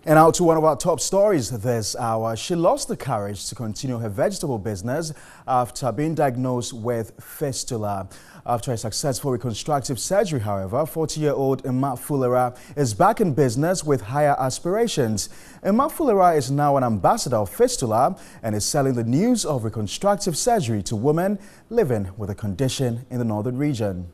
And out to one of our top stories this hour. She lost the courage to continue her vegetable business after being diagnosed with fistula. After a successful reconstructive surgery, however, 40-year-old Mma Fulera is back in business with higher aspirations. Mma Fulera is now an ambassador of fistula and is selling the news of reconstructive surgery to women living with the condition in the northern region.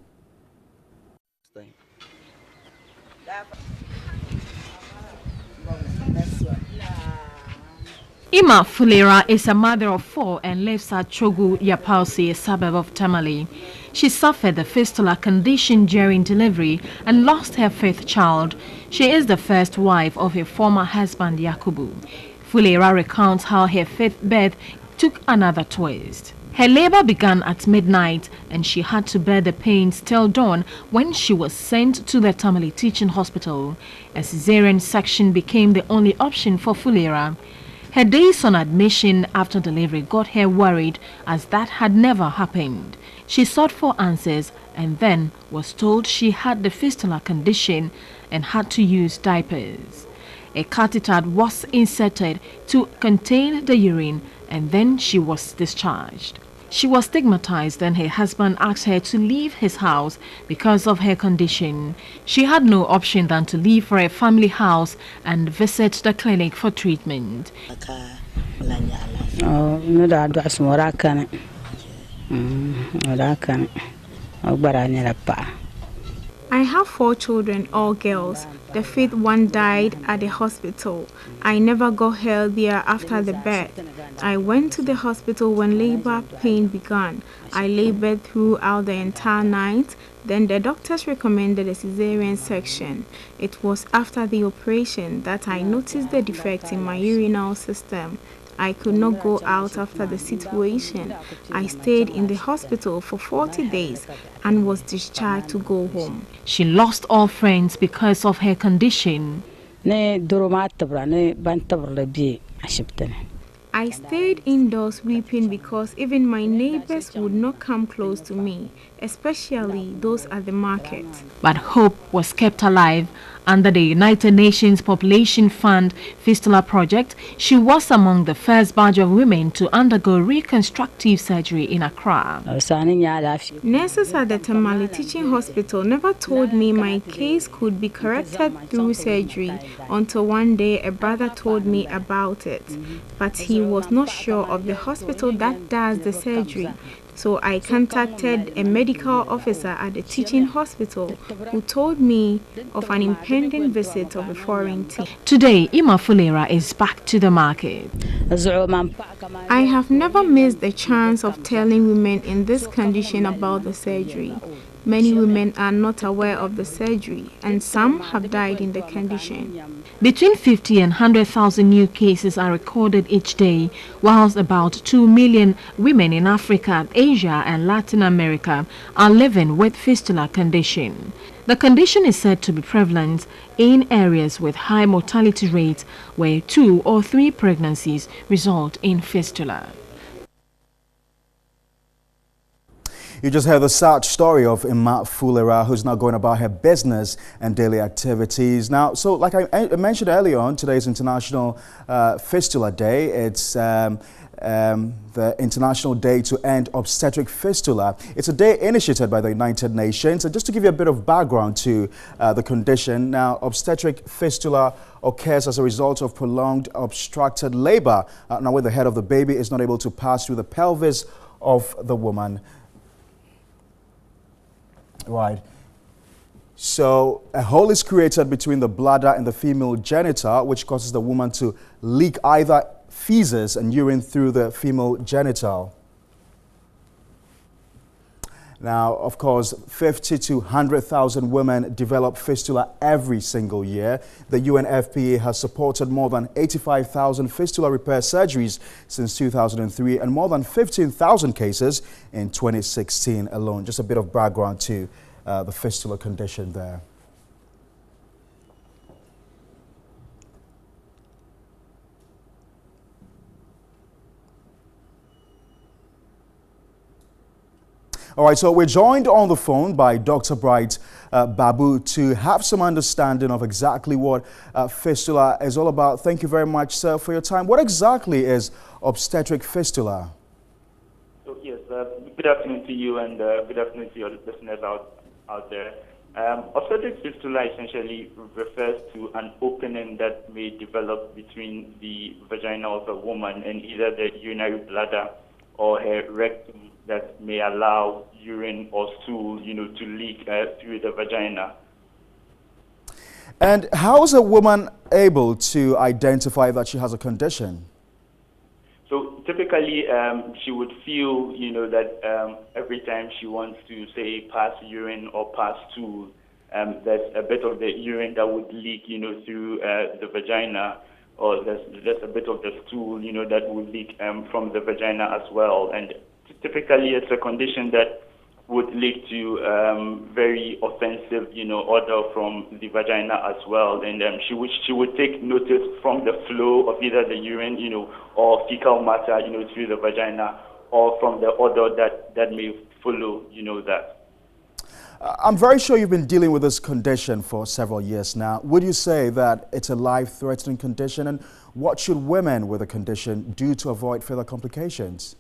Mma Fulera is a mother of 4 and lives at Chogu Yapausi, a suburb of Tamale. She suffered the fistula condition during delivery and lost her 5th child. She is the first wife of her former husband Yakubu. Fulera recounts how her 5th birth took another twist. Her labor began at midnight and she had to bear the pains till dawn when she was sent to the Tamale Teaching Hospital. A cesarean section became the only option for Fulera. Her days on admission after delivery got her worried, as that had never happened. She sought for answers and then was told she had the fistula condition and had to use diapers. A catheter was inserted to contain the urine and then she was discharged. She was stigmatized and her husband asked her to leave his house because of her condition. She had no option than to leave for a family house and visit the clinic for treatment. I have 4 children, all girls. The 5th one died at the hospital. I never got healthier after the birth. I went to the hospital when labor pain began. I labored throughout the entire night. Then the doctors recommended a cesarean section. It was after the operation that I noticed the defect in my urinary system. I could not go out after the situation. I stayed in the hospital for 40 days and was discharged to go home. She lost all friends because of her condition. I stayed indoors weeping because even my neighbors would not come close to me, especially those at the market. But hope was kept alive. Under the United Nations Population Fund Fistula Project, she was among the first batch of women to undergo reconstructive surgery in Accra. Nurses at the Tamale Teaching Hospital never told me my case could be corrected through surgery until one day a brother told me about it. But he was not sure of the hospital that does the surgery. So I contacted a medical officer at the teaching hospital who told me of an impending visit of a foreign team. Today, Mma Fulera is back to the market. I have never missed the chance of telling women in this condition about the surgery. Many women are not aware of the surgery, and some have died in the condition. Between 50 and 100,000 new cases are recorded each day, whilst about 2 million women in Africa, Asia and Latin America are living with fistula condition. The condition is said to be prevalent in areas with high mortality rates where 2 or 3 pregnancies result in fistula. You just heard the sad story of Mma Fulera, who's now going about her business and daily activities. Now, so like I mentioned earlier on, today's International Fistula Day. It's the International Day to End Obstetric Fistula. It's a day initiated by the United Nations. And just to give you a bit of background to the condition, now obstetric fistula occurs as a result of prolonged obstructed labor. Now when the head of the baby is not able to pass through the pelvis of the woman. Right. So a hole is created between the bladder and the female genital, which causes the woman to leak either feces and urine through the female genital. Now, of course, 50 to 100,000 women develop fistula every single year. The UNFPA has supported more than 85,000 fistula repair surgeries since 2003 and more than 15,000 cases in 2016 alone. Just a bit of background to the fistula condition there. All right, so we're joined on the phone by Dr. Bright Babu to have some understanding of exactly what fistula is all about. Thank you very much, sir, for your time. What exactly is obstetric fistula? So, yes, good afternoon to you and good afternoon to your listeners out there. Obstetric fistula essentially refers to an opening that may develop between the vagina of a woman and either the urinary bladder or her rectum that may allow urine or stool, to leak through the vagina. And how is a woman able to identify that she has a condition? So typically, she would feel, that every time she wants to, say, pass urine or pass stool, there's a bit of the urine that would leak, through the vagina, or there's a bit of the stool, that would leak from the vagina as well. And typically, it's a condition that would lead to very offensive, odor from the vagina as well. And she would take notice from the flow of either the urine, or fecal matter, through the vagina, or from the odor that may follow, that. I'm very sure you've been dealing with this condition for several years now. Would you say that it's a life-threatening condition? And what should women with a condition do to avoid further complications?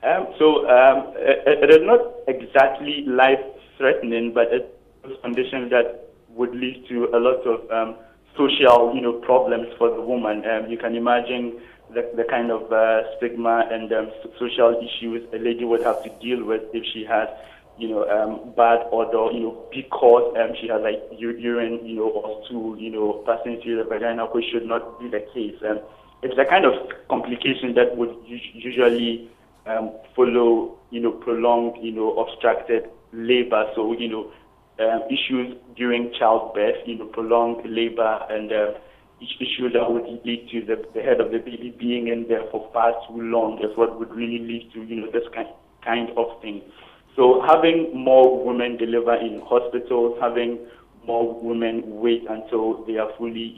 It is not exactly life-threatening, but it's a condition that would lead to a lot of social, problems for the woman. You can imagine the kind of stigma and social issues a lady would have to deal with if she has, bad odor, because she has like urine, or stool, passing through the vagina, which should not be the case. It's a kind of complication that would usually follow, prolonged, obstructed labor. So, issues during childbirth, prolonged labor, and issues that would lead to the head of the baby being in there for far too long is what would really lead to, this kind of thing. So having more women deliver in hospitals, having more women wait until they are fully,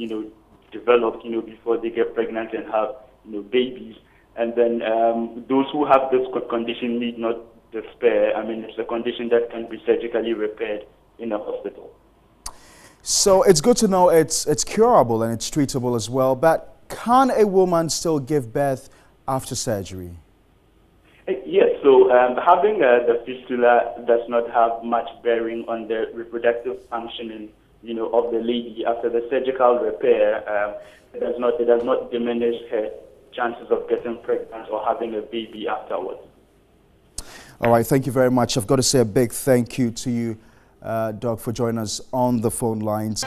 developed, before they get pregnant and have, babies. And then those who have this condition need not despair. I mean, it's a condition that can be surgically repaired in a hospital. So it's good to know it's curable and it's treatable as well. But can a woman still give birth after surgery? Yes, so having the fistula does not have much bearing on the reproductive functioning, of the lady after the surgical repair. It does not diminish her chances of getting pregnant or having a baby afterwards. All right, thank you very much. I've got to say a big thank you to you, Doc, for joining us on the phone lines.